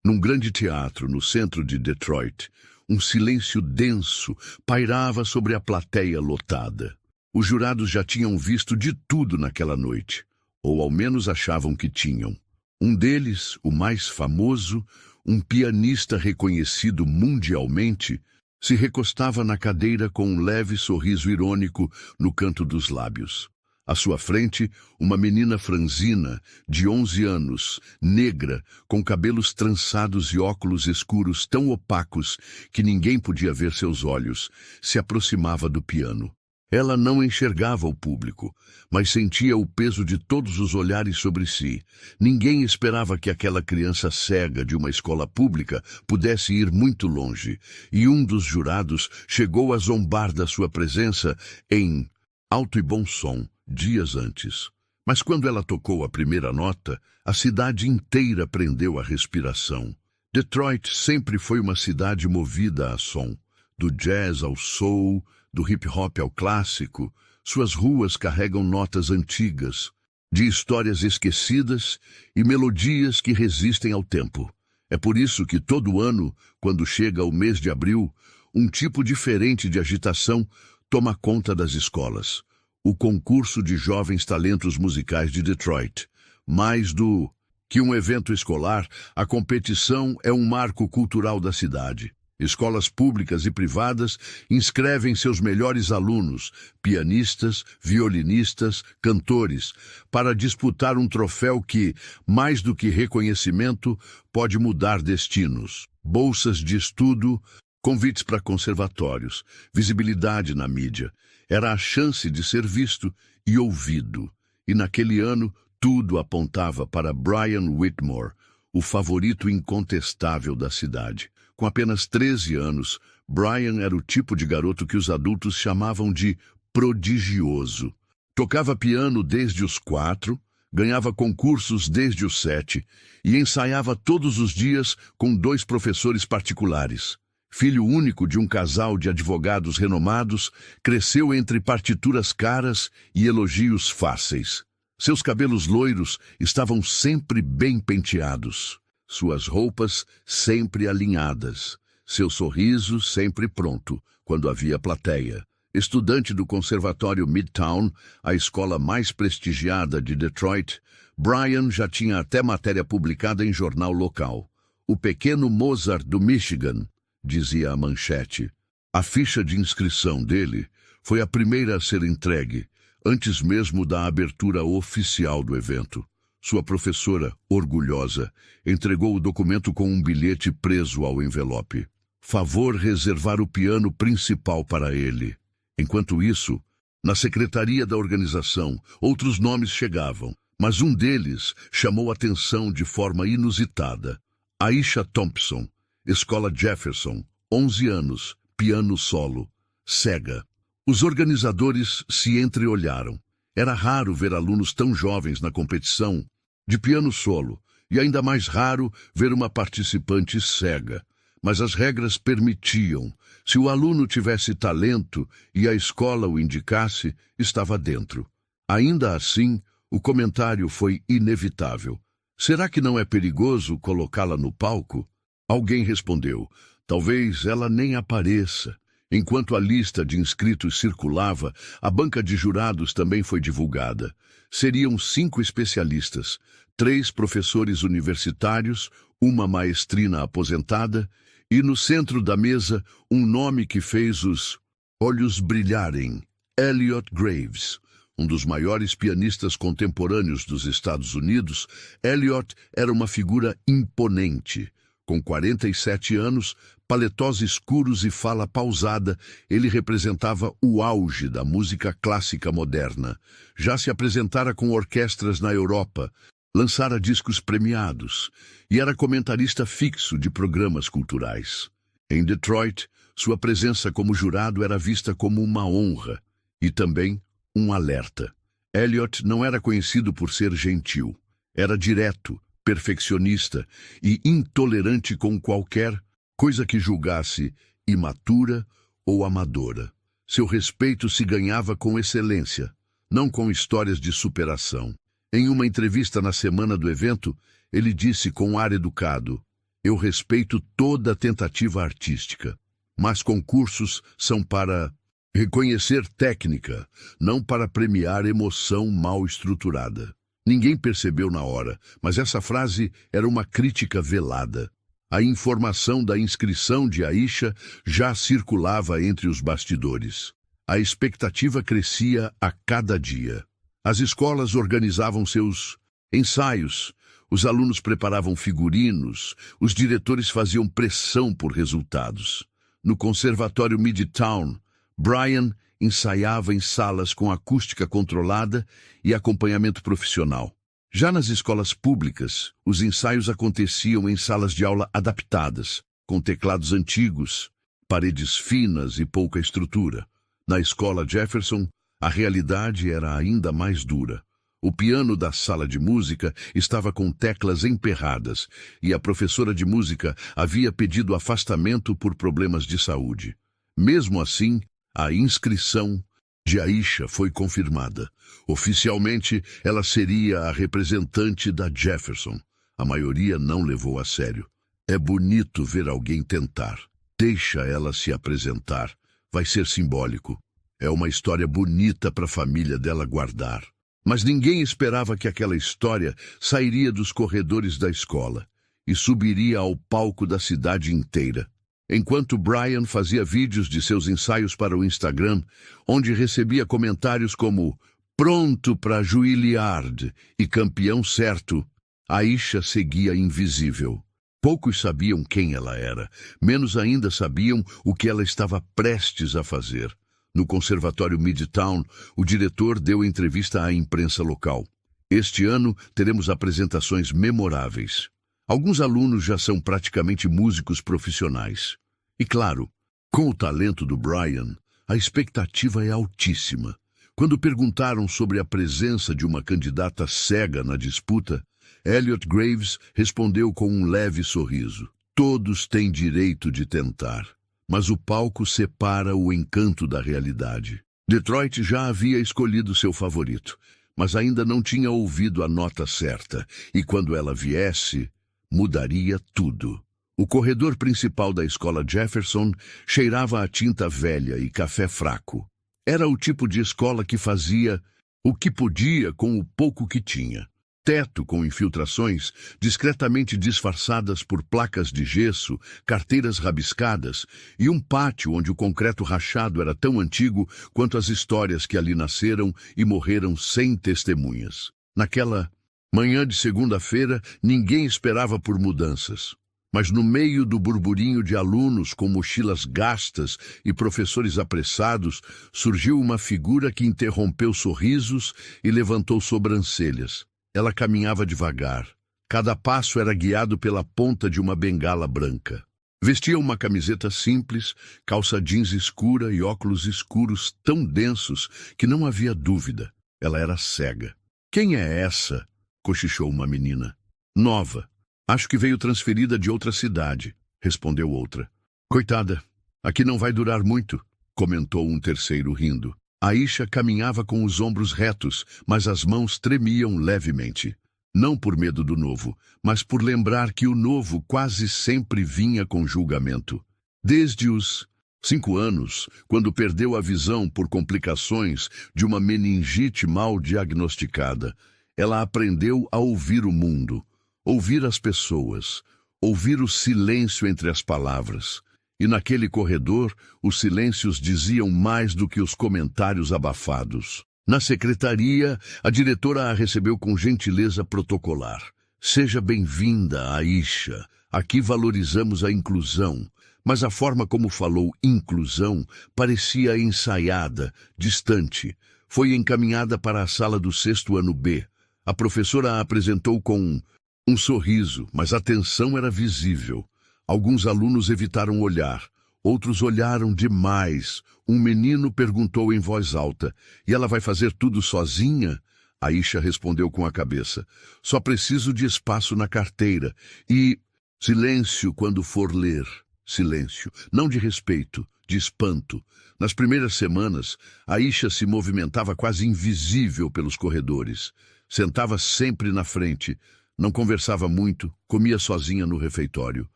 Num grande teatro no centro de Detroit, um silêncio denso pairava sobre a plateia lotada. Os jurados já tinham visto de tudo naquela noite, ou ao menos achavam que tinham. Um deles, o mais famoso, um pianista reconhecido mundialmente, se recostava na cadeira com um leve sorriso irônico no canto dos lábios. À sua frente, uma menina franzina, de 11 anos, negra, com cabelos trançados e óculos escuros tão opacos que ninguém podia ver seus olhos, se aproximava do piano. Ela não enxergava o público, mas sentia o peso de todos os olhares sobre si. Ninguém esperava que aquela criança cega de uma escola pública pudesse ir muito longe, e um dos jurados chegou a zombar da sua presença em alto e bom som, dias antes. Mas quando ela tocou a primeira nota, a cidade inteira prendeu a respiração. Detroit sempre foi uma cidade movida a som, do jazz ao soul, do hip-hop ao clássico. Suas ruas carregam notas antigas, de histórias esquecidas e melodias que resistem ao tempo. É por isso que todo ano, quando chega o mês de abril, um tipo diferente de agitação toma conta das escolas. O concurso de jovens talentos musicais de Detroit. Mais do que um evento escolar, a competição é um marco cultural da cidade. Escolas públicas e privadas inscrevem seus melhores alunos, pianistas, violinistas, cantores, para disputar um troféu que, mais do que reconhecimento, pode mudar destinos. Bolsas de estudo, convites para conservatórios, visibilidade na mídia. Era a chance de ser visto e ouvido. E naquele ano, tudo apontava para Brian Whitmore, o favorito incontestável da cidade. Com apenas 13 anos, Brian era o tipo de garoto que os adultos chamavam de prodigioso. Tocava piano desde os 4, ganhava concursos desde os 7 e ensaiava todos os dias com 2 professores particulares. Filho único de um casal de advogados renomados, cresceu entre partituras caras e elogios fáceis. Seus cabelos loiros estavam sempre bem penteados. Suas roupas sempre alinhadas, seu sorriso sempre pronto, quando havia plateia. Estudante do Conservatório Midtown, a escola mais prestigiada de Detroit, Brian já tinha até matéria publicada em jornal local. O pequeno Mozart do Michigan, dizia a manchete. A ficha de inscrição dele foi a primeira a ser entregue, antes mesmo da abertura oficial do evento. Sua professora, orgulhosa, entregou o documento com um bilhete preso ao envelope. Favor reservar o piano principal para ele. Enquanto isso, na secretaria da organização, outros nomes chegavam, mas um deles chamou atenção de forma inusitada. Aisha Thompson, Escola Jefferson, 11 anos, piano solo, cega. Os organizadores se entreolharam. Era raro ver alunos tão jovens na competição de piano solo, e ainda mais raro ver uma participante cega. Mas as regras permitiam. Se o aluno tivesse talento e a escola o indicasse, estava dentro. Ainda assim, o comentário foi inevitável. Será que não é perigoso colocá-la no palco? Alguém respondeu, talvez ela nem apareça. Enquanto a lista de inscritos circulava, a banca de jurados também foi divulgada. Seriam 5 especialistas, 3 professores universitários, uma maestrina aposentada, e no centro da mesa um nome que fez os olhos brilharem, Elliott Graves. Um dos maiores pianistas contemporâneos dos Estados Unidos, Elliott era uma figura imponente. Com 47 anos, paletós escuros e fala pausada, ele representava o auge da música clássica moderna. Já se apresentara com orquestras na Europa, lançara discos premiados e era comentarista fixo de programas culturais. Em Detroit, sua presença como jurado era vista como uma honra e também um alerta. Elliott não era conhecido por ser gentil. Era direto, perfeccionista e intolerante com qualquer coisa que julgasse imatura ou amadora. Seu respeito se ganhava com excelência, não com histórias de superação. Em uma entrevista na semana do evento, ele disse com ar educado, Eu respeito toda tentativa artística, mas concursos são para reconhecer técnica, não para premiar emoção mal estruturada. Ninguém percebeu na hora, mas essa frase era uma crítica velada. A informação da inscrição de Aisha já circulava entre os bastidores. A expectativa crescia a cada dia. As escolas organizavam seus ensaios, os alunos preparavam figurinos, os diretores faziam pressão por resultados. No Conservatório Midtown, Brian ensaiava em salas com acústica controlada e acompanhamento profissional. Já nas escolas públicas, os ensaios aconteciam em salas de aula adaptadas, com teclados antigos, paredes finas e pouca estrutura. Na escola Jefferson, a realidade era ainda mais dura. O piano da sala de música estava com teclas emperradas e a professora de música havia pedido afastamento por problemas de saúde. Mesmo assim, a inscrição de Aisha foi confirmada. Oficialmente, ela seria a representante da Jefferson. A maioria não levou a sério. É bonito ver alguém tentar. Deixa ela se apresentar. Vai ser simbólico. É uma história bonita para a família dela guardar. Mas ninguém esperava que aquela história sairia dos corredores da escola e subiria ao palco da cidade inteira. Enquanto Brian fazia vídeos de seus ensaios para o Instagram, onde recebia comentários como "pronto para Juilliard" e "campeão certo", Aisha seguia invisível. Poucos sabiam quem ela era, menos ainda sabiam o que ela estava prestes a fazer. No Conservatório Midtown, o diretor deu entrevista à imprensa local. Este ano teremos apresentações memoráveis. Alguns alunos já são praticamente músicos profissionais. E claro, com o talento do Brian, a expectativa é altíssima. Quando perguntaram sobre a presença de uma candidata cega na disputa, Elliot Graves respondeu com um leve sorriso. Todos têm direito de tentar. Mas o palco separa o encanto da realidade. Detroit já havia escolhido seu favorito, mas ainda não tinha ouvido a nota certa, e quando ela viesse, mudaria tudo. O corredor principal da escola Jefferson cheirava a tinta velha e café fraco. Era o tipo de escola que fazia o que podia com o pouco que tinha. Teto com infiltrações discretamente disfarçadas por placas de gesso, carteiras rabiscadas e um pátio onde o concreto rachado era tão antigo quanto as histórias que ali nasceram e morreram sem testemunhas. Naquela manhã de segunda-feira, ninguém esperava por mudanças. Mas no meio do burburinho de alunos com mochilas gastas e professores apressados, surgiu uma figura que interrompeu sorrisos e levantou sobrancelhas. Ela caminhava devagar. Cada passo era guiado pela ponta de uma bengala branca. Vestia uma camiseta simples, calça jeans escura e óculos escuros tão densos que não havia dúvida. Ela era cega. "Quem é essa?" cochichou uma menina. "Nova. Acho que veio transferida de outra cidade", respondeu outra. "Coitada, aqui não vai durar muito", comentou um terceiro rindo. Aisha caminhava com os ombros retos, mas as mãos tremiam levemente. Não por medo do novo, mas por lembrar que o novo quase sempre vinha com julgamento. Desde os 5 anos, quando perdeu a visão por complicações de uma meningite mal diagnosticada, ela aprendeu a ouvir o mundo, ouvir as pessoas, ouvir o silêncio entre as palavras. E naquele corredor, os silêncios diziam mais do que os comentários abafados. Na secretaria, a diretora a recebeu com gentileza protocolar. "Seja bem-vinda, Aisha. Aqui valorizamos a inclusão." Mas a forma como falou inclusão parecia ensaiada, distante. Foi encaminhada para a sala do 6º ano B. A professora a apresentou com um sorriso, mas a tensão era visível. Alguns alunos evitaram olhar, outros olharam demais. Um menino perguntou em voz alta: "E ela vai fazer tudo sozinha?" Aisha respondeu com a cabeça: "Só preciso de espaço na carteira e silêncio quando for ler." Silêncio, não de respeito, de espanto. Nas primeiras semanas, Aisha se movimentava quase invisível pelos corredores. Sentava sempre na frente, Não conversava muito, comia sozinha no refeitório.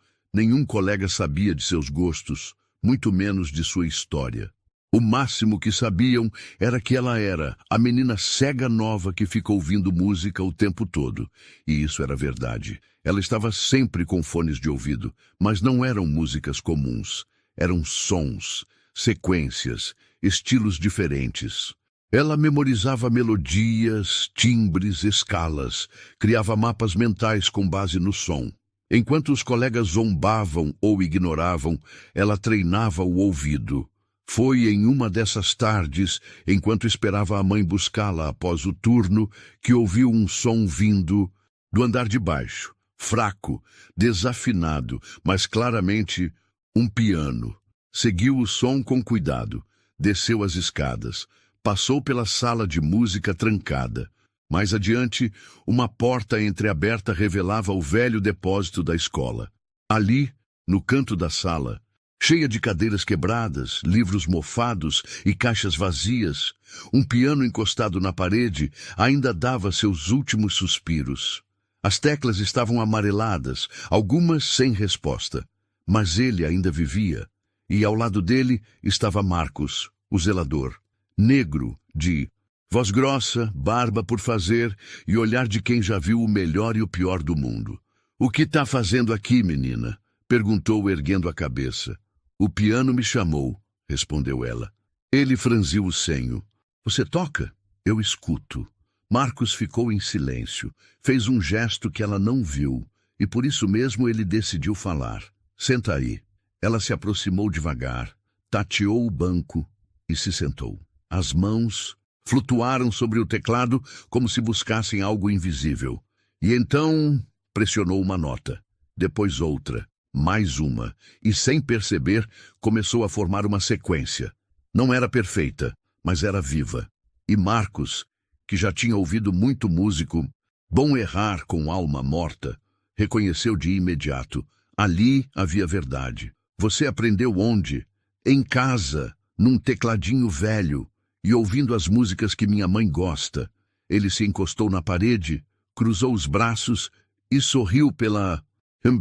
Nenhum colega sabia de seus gostos, muito menos de sua história. O máximo que sabiam era que ela era a menina cega nova que fica ouvindo música o tempo todo. E isso era verdade. Ela estava sempre com fones de ouvido, mas não eram músicas comuns. Eram sons, sequências, estilos diferentes. Ela memorizava melodias, timbres, escalas, criava mapas mentais com base no som. Enquanto os colegas zombavam ou ignoravam, ela treinava o ouvido. Foi em uma dessas tardes, enquanto esperava a mãe buscá-la após o turno, que ouviu um som vindo do andar de baixo, fraco, desafinado, mas claramente um piano. Seguiu o som com cuidado, desceu as escadas, passou pela sala de música trancada. Mais adiante, uma porta entreaberta revelava o velho depósito da escola. Ali, no canto da sala, cheia de cadeiras quebradas, livros mofados e caixas vazias, um piano encostado na parede ainda dava seus últimos suspiros. As teclas estavam amareladas, algumas sem resposta, mas ele ainda vivia, e ao lado dele estava Marcos, o zelador, negro, de voz grossa, barba por fazer e olhar de quem já viu o melhor e o pior do mundo. "O que está fazendo aqui, menina?" perguntou, erguendo a cabeça. "O piano me chamou", respondeu ela. Ele franziu o senho. "Você toca? Eu escuto." Marcos ficou em silêncio. Fez um gesto que ela não viu, e por isso mesmo ele decidiu falar. "Senta aí." Ela se aproximou devagar, tateou o banco e se sentou. As mãos flutuaram sobre o teclado como se buscassem algo invisível. E então pressionou uma nota, depois outra, mais uma, e sem perceber, começou a formar uma sequência. Não era perfeita, mas era viva. E Marcos, que já tinha ouvido muito músico, bom errar com alma morta, reconheceu de imediato. Ali havia verdade. "Você aprendeu onde?" "Em casa, num tecladinho velho, e ouvindo as músicas que minha mãe gosta." Ele se encostou na parede, cruzou os braços e sorriu pela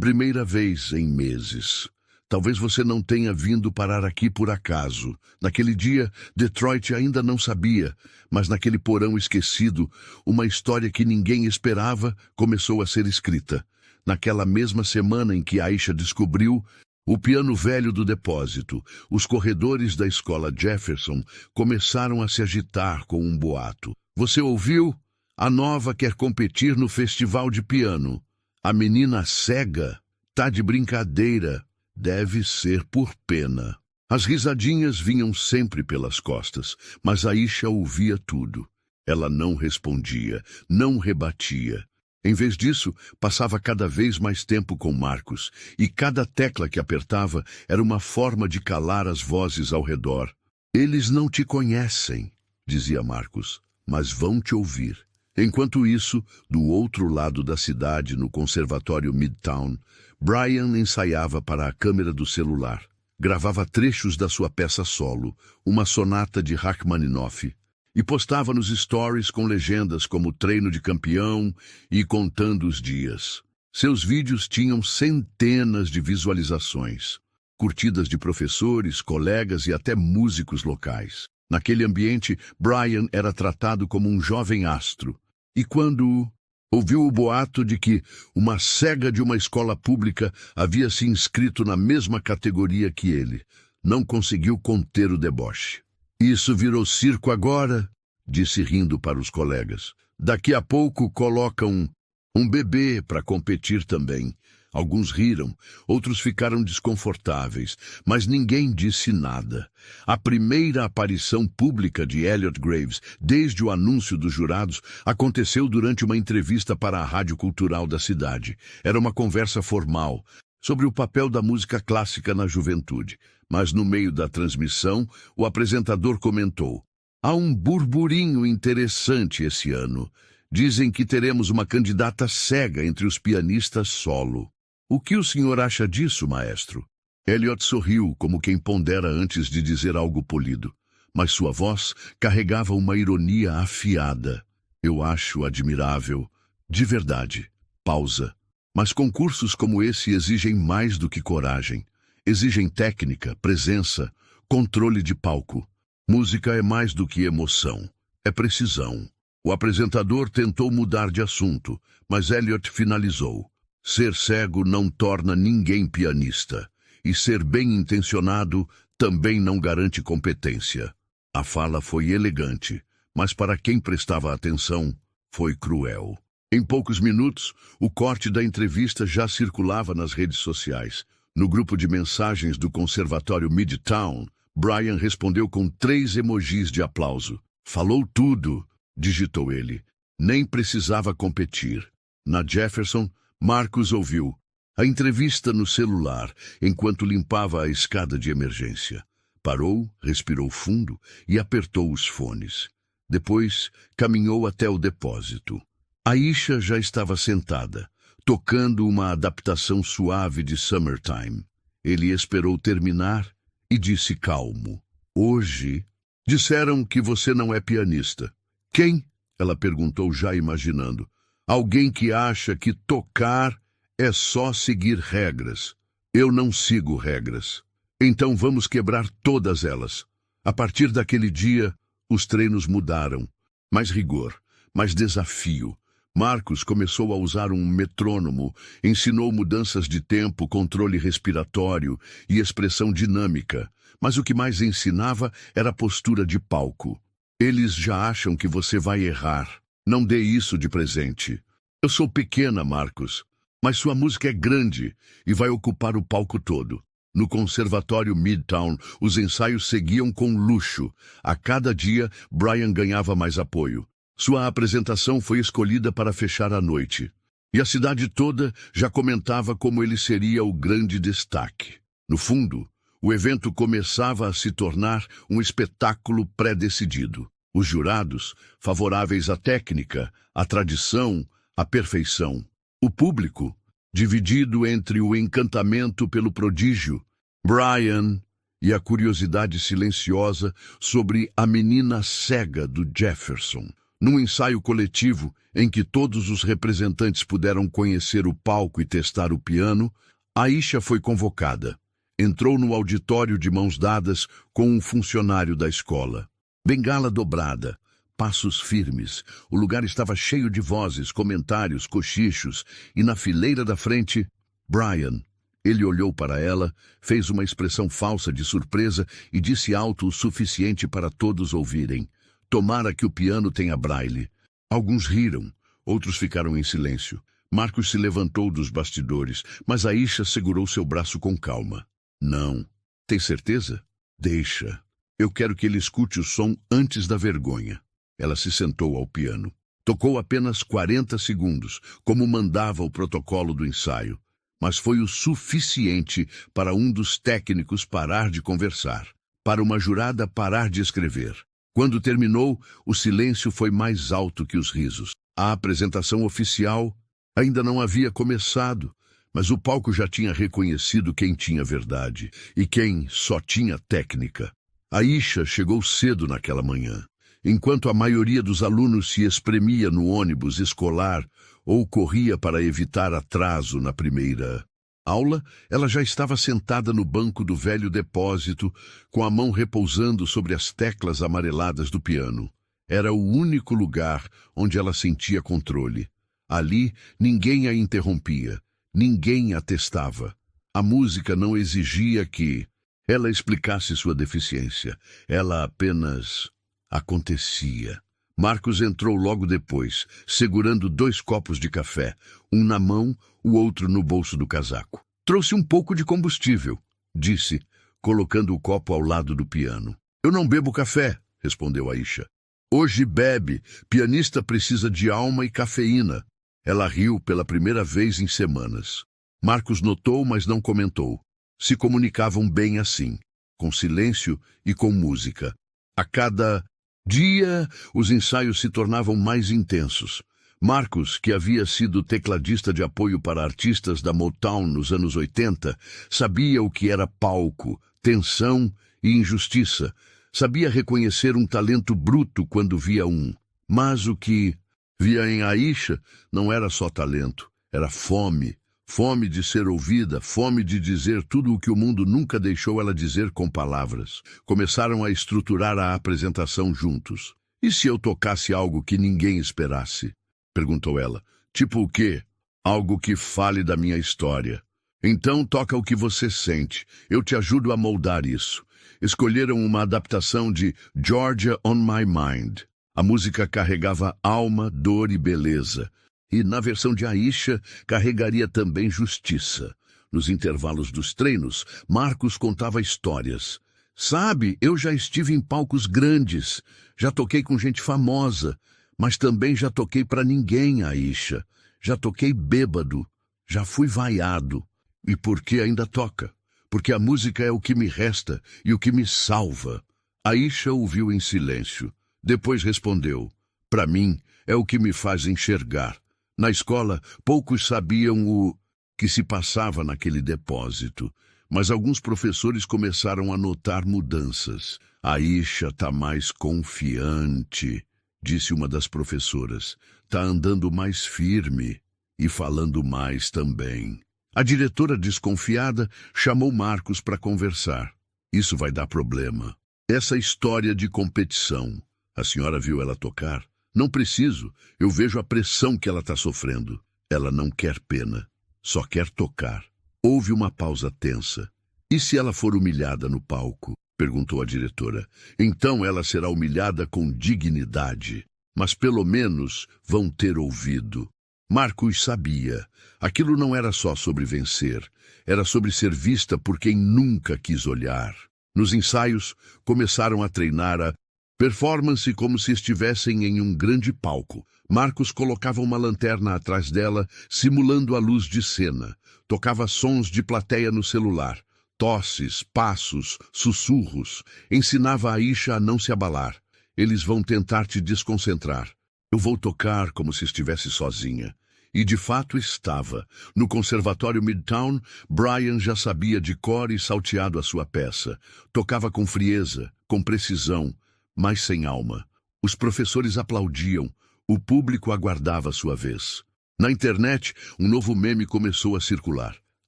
primeira vez em meses. "Talvez você não tenha vindo parar aqui por acaso. Naquele dia, Detroit ainda não sabia, mas naquele porão esquecido, uma história que ninguém esperava começou a ser escrita. Naquela mesma semana em que Aisha descobriu o piano velho do depósito, os corredores da escola Jefferson começaram a se agitar com um boato. "Você ouviu? A nova quer competir no festival de piano. A menina cega tá de brincadeira. Deve ser por pena." As risadinhas vinham sempre pelas costas, mas Aisha ouvia tudo. Ela não respondia, não rebatia. Em vez disso, passava cada vez mais tempo com Marcos, e cada tecla que apertava era uma forma de calar as vozes ao redor. "Eles não te conhecem", dizia Marcos, "mas vão te ouvir." Enquanto isso, do outro lado da cidade, no conservatório Midtown, Brian ensaiava para a câmera do celular. Gravava trechos da sua peça solo, uma sonata de Rachmaninoff, e postava nos stories com legendas como "treino de campeão" e "contando os dias". Seus vídeos tinham centenas de visualizações, curtidas de professores, colegas e até músicos locais. Naquele ambiente, Brian era tratado como um jovem astro. E quando ouviu o boato de que uma cega de uma escola pública havia se inscrito na mesma categoria que ele, não conseguiu conter o deboche. "Isso virou circo agora", disse rindo para os colegas. "Daqui a pouco colocam um bebê para competir também." Alguns riram, outros ficaram desconfortáveis, mas ninguém disse nada. A primeira aparição pública de Elliot Graves, desde o anúncio dos jurados, aconteceu durante uma entrevista para a Rádio Cultural da cidade. Era uma conversa formal sobre o papel da música clássica na juventude. Mas no meio da transmissão, o apresentador comentou: "Há um burburinho interessante esse ano. Dizem que teremos uma candidata cega entre os pianistas solo. O que o senhor acha disso, maestro?" Elliot sorriu, como quem pondera antes de dizer algo polido, mas sua voz carregava uma ironia afiada. "Eu acho admirável. De verdade. pausa. Mas concursos como esse exigem mais do que coragem. Exigem técnica, presença, controle de palco. Música é mais do que emoção. É precisão. O apresentador tentou mudar de assunto, mas Elliot finalizou. Ser cego não torna ninguém pianista. E ser bem-intencionado também não garante competência. A fala foi elegante, mas para quem prestava atenção, foi cruel. Em poucos minutos, o corte da entrevista já circulava nas redes sociais. No grupo de mensagens do Conservatório Midtown, Brian respondeu com 3 emojis de aplauso. Falou tudo, digitou ele. Nem precisava competir. Na Jefferson, Marcus ouviu a entrevista no celular enquanto limpava a escada de emergência. Parou, respirou fundo e apertou os fones. Depois, caminhou até o depósito. Aisha já estava sentada, tocando uma adaptação suave de Summertime. Ele esperou terminar e disse calmo. Hoje, disseram que você não é pianista. Quem? Ela perguntou já imaginando. Alguém que acha que tocar é só seguir regras. Eu não sigo regras. Então vamos quebrar todas elas. A partir daquele dia, os treinos mudaram. Mais rigor, mais desafio. Marcus começou a usar um metrônomo, ensinou mudanças de tempo, controle respiratório e expressão dinâmica. Mas o que mais ensinava era a postura de palco. Eles já acham que você vai errar. Não dê isso de presente. Eu sou pequena, Marcus, mas sua música é grande e vai ocupar o palco todo. No Conservatório Midtown, os ensaios seguiam com luxo. A cada dia, Brian ganhava mais apoio. Sua apresentação foi escolhida para fechar a noite. E a cidade toda já comentava como ele seria o grande destaque. No fundo, o evento começava a se tornar um espetáculo pré-decidido. Os jurados, favoráveis à técnica, à tradição, à perfeição. O público, dividido entre o encantamento pelo prodígio, Brian, e a curiosidade silenciosa sobre a menina cega do Jefferson. Num ensaio coletivo em que todos os representantes puderam conhecer o palco e testar o piano, Aisha foi convocada. Entrou no auditório de mãos dadas com um funcionário da escola. Bengala dobrada, passos firmes. O lugar estava cheio de vozes, comentários, cochichos, e na fileira da frente, Brian. Ele olhou para ela, fez uma expressão falsa de surpresa e disse alto o suficiente para todos ouvirem. Tomara que o piano tenha braille. Alguns riram, outros ficaram em silêncio. Marcus se levantou dos bastidores, mas Aisha segurou seu braço com calma. Não. Tem certeza? Deixa. Eu quero que ele escute o som antes da vergonha. Ela se sentou ao piano. Tocou apenas 40 segundos, como mandava o protocolo do ensaio. Mas foi o suficiente para um dos técnicos parar de conversar, para uma jurada parar de escrever. Quando terminou, o silêncio foi mais alto que os risos. A apresentação oficial ainda não havia começado, mas o palco já tinha reconhecido quem tinha verdade e quem só tinha técnica. Aisha chegou cedo naquela manhã. Enquanto a maioria dos alunos se espremia no ônibus escolar ou corria para evitar atraso na primeira aula, ela já estava sentada no banco do velho depósito, com a mão repousando sobre as teclas amareladas do piano. Era o único lugar onde ela sentia controle. Ali, ninguém a interrompia, ninguém a testava. A música não exigia que ela explicasse sua deficiência. Ela apenas acontecia. Marcus entrou logo depois, segurando 2 copos de café, um na mão, o outro no bolso do casaco. Trouxe um pouco de combustível, disse, colocando o copo ao lado do piano. Eu não bebo café, respondeu Aisha. Hoje bebe, pianista precisa de alma e cafeína. Ela riu pela primeira vez em semanas. Marcus notou, mas não comentou. Se comunicavam bem assim, com silêncio e com música. A cada dia, os ensaios se tornavam mais intensos. Marcus, que havia sido tecladista de apoio para artistas da Motown nos anos 80, sabia o que era palco, tensão e injustiça. Sabia reconhecer um talento bruto quando via um. Mas o que via em Aisha não era só talento, Era fome. Fome de ser ouvida, fome de dizer tudo o que o mundo nunca deixou ela dizer com palavras. Começaram a estruturar a apresentação juntos. E se eu tocasse algo que ninguém esperasse? Perguntou ela. Tipo o quê? Algo que fale da minha história. Então toca o que você sente. Eu te ajudo a moldar isso. Escolheram uma adaptação de Georgia on My Mind. A música carregava alma, dor e beleza. E, na versão de Aisha, carregaria também justiça. Nos intervalos dos treinos, Marcos contava histórias. Sabe, eu já estive em palcos grandes, já toquei com gente famosa, mas também já toquei pra ninguém, Aisha. Já toquei bêbado, já fui vaiado. E por que ainda toca? Porque a música é o que me resta e o que me salva. Aisha ouviu em silêncio. Depois respondeu, pra mim, é o que me faz enxergar. Na escola, poucos sabiam o que se passava naquele depósito, mas alguns professores começaram a notar mudanças. Aisha tá mais confiante, disse uma das professoras. Tá andando mais firme e falando mais também. A diretora, desconfiada, chamou Marcos para conversar. Isso vai dar problema. Essa história de competição. A senhora viu ela tocar? Não preciso, eu vejo a pressão que ela está sofrendo. Ela não quer pena, só quer tocar. Houve uma pausa tensa. E se ela for humilhada no palco? Perguntou a diretora. Então ela será humilhada com dignidade. Mas pelo menos vão ter ouvido. Marcos sabia. Aquilo não era só sobre vencer. Era sobre ser vista por quem nunca quis olhar. Nos ensaios, começaram a treinar a performance como se estivessem em um grande palco. Marcos colocava uma lanterna atrás dela, simulando a luz de cena. Tocava sons de plateia no celular. Tosses, passos, sussurros. Ensinava a Aisha a não se abalar. Eles vão tentar te desconcentrar. Eu vou tocar como se estivesse sozinha. E de fato estava. No Conservatório Midtown, Brian já sabia de cor e salteado a sua peça. Tocava com frieza, com precisão, mas sem alma. Os professores aplaudiam, o público aguardava sua vez. Na internet, um novo meme começou a circular.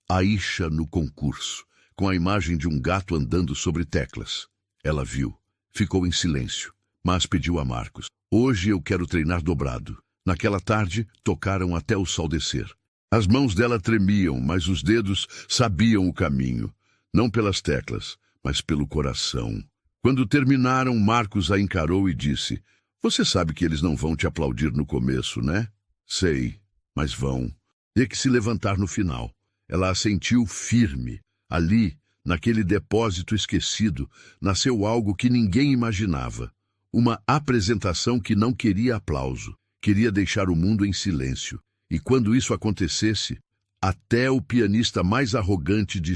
Aisha no concurso, com a imagem de um gato andando sobre teclas. Ela viu, ficou em silêncio, mas pediu a Marcos. Hoje eu quero treinar dobrado. Naquela tarde, tocaram até o sol descer. As mãos dela tremiam, mas os dedos sabiam o caminho. Não pelas teclas, mas pelo coração. Quando terminaram, Marcos a encarou e disse, você sabe que eles não vão te aplaudir no começo, né? Sei, mas vão. Tem que se levantar no final. Ela assentiu firme. Ali, naquele depósito esquecido, nasceu algo que ninguém imaginava. Uma apresentação que não queria aplauso. Queria deixar o mundo em silêncio. E quando isso acontecesse, até o pianista mais arrogante de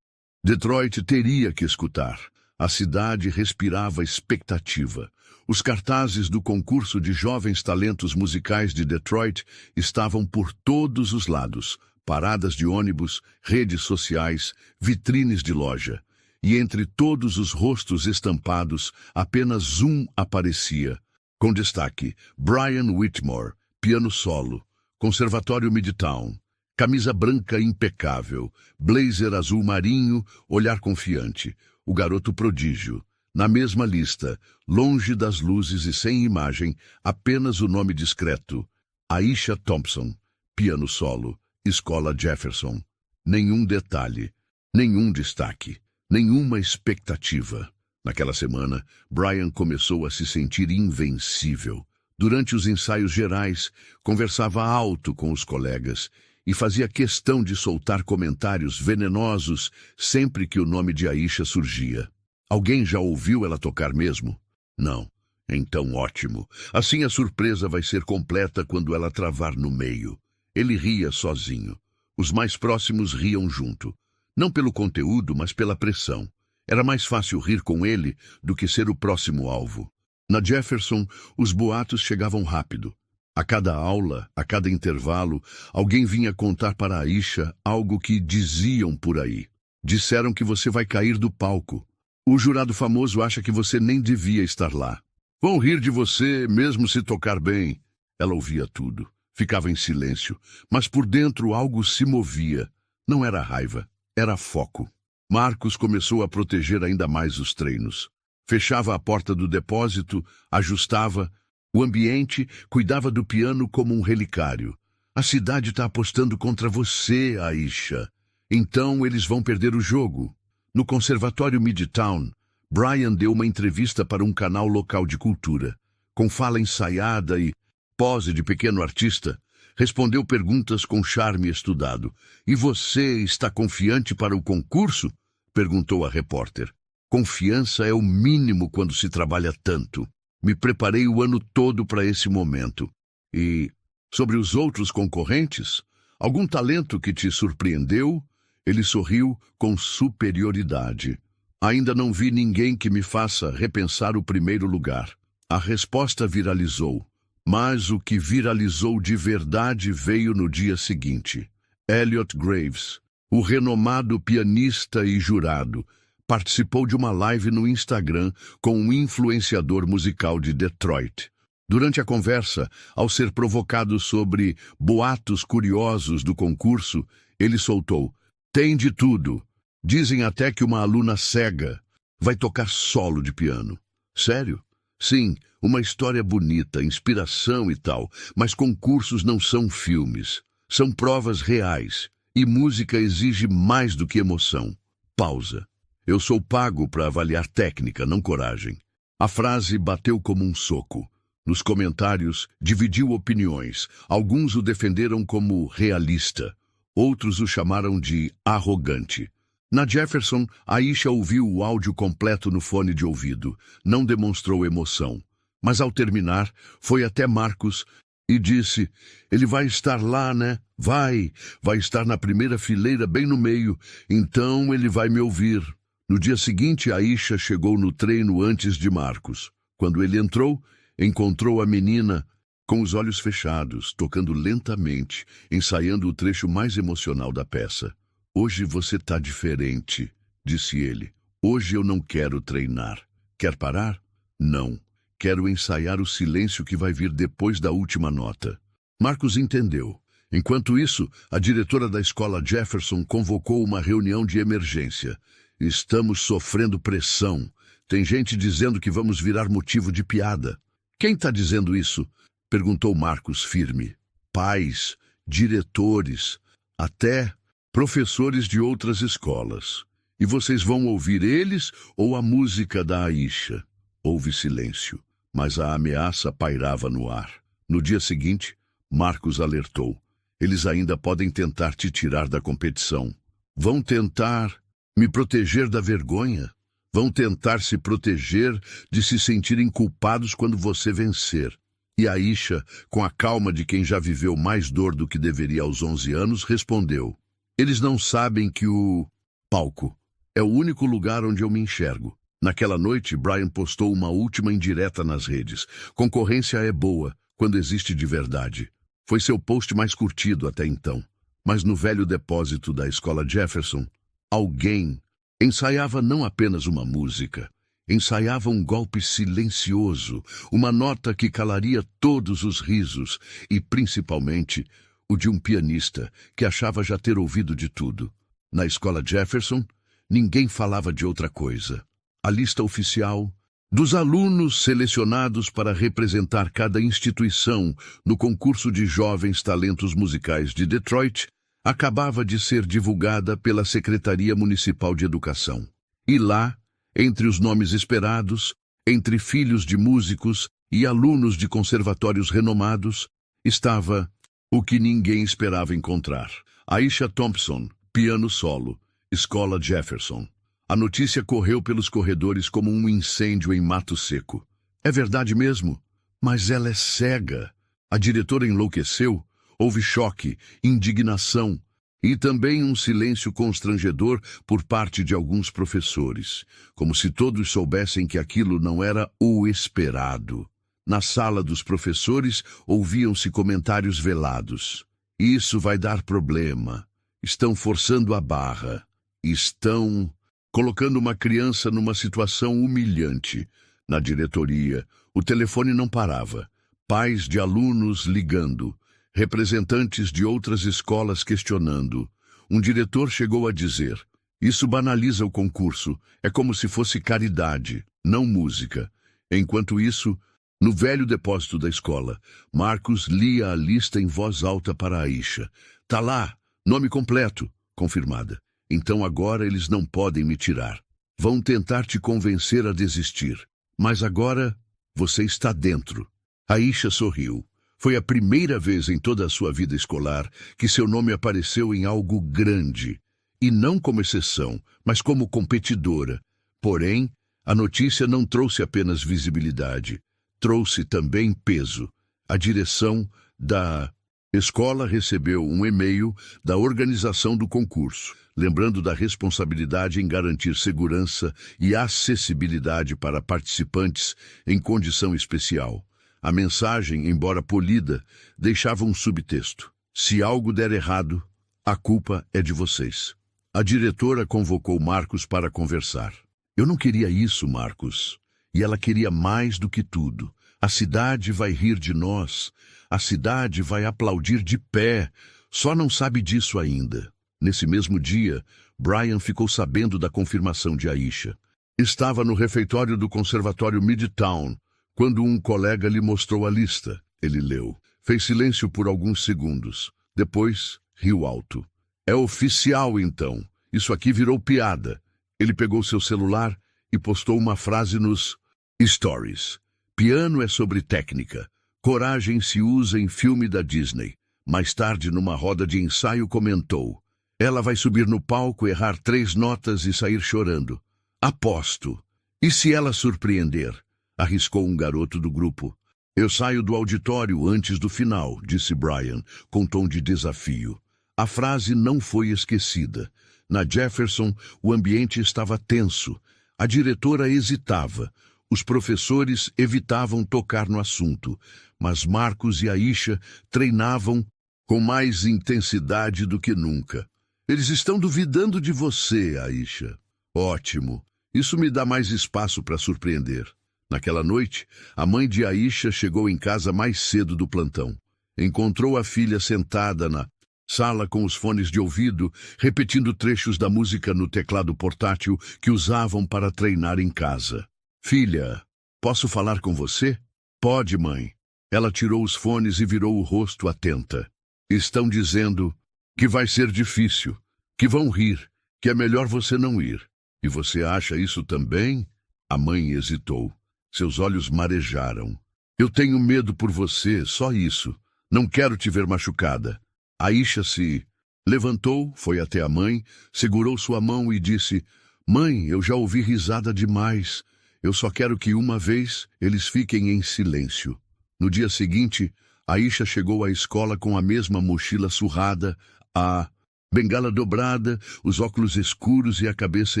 Detroit teria que escutar. A cidade respirava expectativa. Os cartazes do concurso de jovens talentos musicais de Detroit estavam por todos os lados. Paradas de ônibus, redes sociais, vitrines de loja. E entre todos os rostos estampados, apenas um aparecia. Com destaque, Brian Whitmore, piano solo, Conservatório Midtown, camisa branca impecável, blazer azul marinho, olhar confiante, o garoto prodígio. Na mesma lista, longe das luzes e sem imagem, apenas o nome discreto, Aisha Thompson, piano solo, Escola Jefferson. Nenhum detalhe, nenhum destaque, nenhuma expectativa. Naquela semana, Brian começou a se sentir invencível. Durante os ensaios gerais, conversava alto com os colegas e fazia questão de soltar comentários venenosos sempre que o nome de Aisha surgia. Alguém já ouviu ela tocar mesmo? Não. Então ótimo. Assim a surpresa vai ser completa quando ela travar no meio. Ele ria sozinho. Os mais próximos riam junto. Não pelo conteúdo, mas pela pressão. Era mais fácil rir com ele do que ser o próximo alvo. Na Jefferson, os boatos chegavam rápido. A cada aula, a cada intervalo, alguém vinha contar para Aisha algo que diziam por aí. Disseram que você vai cair do palco. O jurado famoso acha que você nem devia estar lá. Vão rir de você, mesmo se tocar bem. Ela ouvia tudo. Ficava em silêncio, mas por dentro algo se movia. Não era raiva, era foco. Marcos começou a proteger ainda mais os treinos. Fechava a porta do depósito, ajustava o ambiente, cuidava do piano como um relicário. A cidade está apostando contra você, Aisha. Então eles vão perder o jogo. No Conservatório Midtown, Brian deu uma entrevista para um canal local de cultura. Com fala ensaiada e pose de pequeno artista, respondeu perguntas com charme estudado. "E você está confiante para o concurso?" perguntou a repórter. "Confiança é o mínimo quando se trabalha tanto. Me preparei o ano todo para esse momento." "E sobre os outros concorrentes? Algum talento que te surpreendeu?" Ele sorriu com superioridade. "Ainda não vi ninguém que me faça repensar o primeiro lugar." A resposta viralizou, mas o que viralizou de verdade veio no dia seguinte. Elliot Graves, o renomado pianista e jurado, participou de uma live no Instagram com um influenciador musical de Detroit. Durante a conversa, ao ser provocado sobre boatos curiosos do concurso, ele soltou: "Tem de tudo. Dizem até que uma aluna cega vai tocar solo de piano." "Sério?" "Sim, uma história bonita, inspiração e tal, mas concursos não são filmes. São provas reais, e música exige mais do que emoção." Pausa. "Eu sou pago para avaliar técnica, não coragem." A frase bateu como um soco. Nos comentários, dividiu opiniões. Alguns o defenderam como realista, outros o chamaram de arrogante. Na Jefferson, Aisha ouviu o áudio completo no fone de ouvido. Não demonstrou emoção. Mas ao terminar, foi até Marcos e disse: "Ele vai estar lá, né? Vai estar na primeira fileira, bem no meio. Então ele vai me ouvir." No dia seguinte, Aisha chegou no treino antes de Marcos. Quando ele entrou, encontrou a menina com os olhos fechados, tocando lentamente, ensaiando o trecho mais emocional da peça. "Hoje você está diferente", disse ele. "Hoje eu não quero treinar." "Quer parar?" "Não. Quero ensaiar o silêncio que vai vir depois da última nota." Marcos entendeu. Enquanto isso, a diretora da escola Jefferson convocou uma reunião de emergência. "Estamos sofrendo pressão. Tem gente dizendo que vamos virar motivo de piada." "Quem está dizendo isso?" perguntou Marcos firme. "Pais, diretores, até professores de outras escolas. E vocês vão ouvir eles ou a música da Aisha?" Houve silêncio, mas a ameaça pairava no ar. No dia seguinte, Marcos alertou: "Eles ainda podem tentar te tirar da competição. Vão tentar me proteger da vergonha. Vão tentar se proteger de se sentirem culpados quando você vencer." E Aisha, com a calma de quem já viveu mais dor do que deveria aos 11 anos, respondeu: "Eles não sabem que o palco é o único lugar onde eu me enxergo." Naquela noite, Brian postou uma última indireta nas redes. "Concorrência é boa quando existe de verdade." Foi seu post mais curtido até então. Mas no velho depósito da escola Jefferson, alguém ensaiava não apenas uma música, ensaiava um golpe silencioso, uma nota que calaria todos os risos e, principalmente, o de um pianista que achava já ter ouvido de tudo. Na escola Jefferson, ninguém falava de outra coisa. A lista oficial dos alunos selecionados para representar cada instituição no concurso de jovens talentos musicais de Detroit acabava de ser divulgada pela Secretaria Municipal de Educação. E lá, entre os nomes esperados, entre filhos de músicos e alunos de conservatórios renomados, estava o que ninguém esperava encontrar: Aisha Thompson, piano solo, Escola Jefferson. A notícia correu pelos corredores como um incêndio em mato seco. "É verdade mesmo? Mas ela é cega." A diretora enlouqueceu. Houve choque, indignação e também um silêncio constrangedor por parte de alguns professores, como se todos soubessem que aquilo não era o esperado. Na sala dos professores ouviam-se comentários velados: "Isso vai dar problema. Estão forçando a barra. Estão colocando uma criança numa situação humilhante." Na diretoria, o telefone não parava. Pais de alunos ligando. representantes de outras escolas questionando. Um diretor chegou a dizer: "Isso banaliza o concurso, é como se fosse caridade, não música." Enquanto isso, no velho depósito da escola, Marcos lia a lista em voz alta para Aisha. "Tá lá, nome completo", confirmada. "Então agora eles não podem me tirar. Vão tentar te convencer a desistir. Mas agora você está dentro." Aisha sorriu. Foi a primeira vez em toda a sua vida escolar que seu nome apareceu em algo grande. E não como exceção, mas como competidora. Porém, a notícia não trouxe apenas visibilidade. Trouxe também peso. A direção da escola recebeu um e-mail da organização do concurso, lembrando da responsabilidade em garantir segurança e acessibilidade para participantes em condição especial. A mensagem, embora polida, deixava um subtexto: "Se algo der errado, a culpa é de vocês." A diretora convocou Marcos para conversar. "Eu não queria isso, Marcos. E ela queria mais do que tudo. A cidade vai rir de nós. A cidade vai aplaudir de pé. Só não sabe disso ainda." Nesse mesmo dia, Brian ficou sabendo da confirmação de Aisha. Estava no refeitório do Conservatório Midtown, quando um colega lhe mostrou a lista. Ele leu. Fez silêncio por alguns segundos. Depois, riu alto. "É oficial, então. Isso aqui virou piada." Ele pegou seu celular e postou uma frase nos Stories. "Piano é sobre técnica. Coragem se usa em filme da Disney." Mais tarde, numa roda de ensaio, comentou: "Ela vai subir no palco, errar 3 notas e sair chorando. Aposto. E se ela surpreender?" Arriscou um garoto do grupo. "Eu saio do auditório antes do final", disse Brian, com tom de desafio. A frase não foi esquecida. Na Jefferson, o ambiente estava tenso. A diretora hesitava. Os professores evitavam tocar no assunto. Mas Marcos e Aisha treinavam com mais intensidade do que nunca. "Eles estão duvidando de você, Aisha." "Ótimo. Isso me dá mais espaço para surpreender." Naquela noite, a mãe de Aisha chegou em casa mais cedo do plantão. Encontrou a filha sentada na sala com os fones de ouvido, repetindo trechos da música no teclado portátil que usavam para treinar em casa. "Filha, posso falar com você?" "Pode, mãe." Ela tirou os fones e virou o rosto atenta. "Estão dizendo que vai ser difícil, que vão rir, que é melhor você não ir. E você acha isso também?" A mãe hesitou. Seus olhos marejaram. "Eu tenho medo por você, só isso. Não quero te ver machucada." Aisha se levantou, foi até a mãe, segurou sua mão e disse: "Mãe, eu já ouvi risada demais. Eu só quero que uma vez eles fiquem em silêncio." No dia seguinte, Aisha chegou à escola com a mesma mochila surrada, a bengala dobrada, os óculos escuros e a cabeça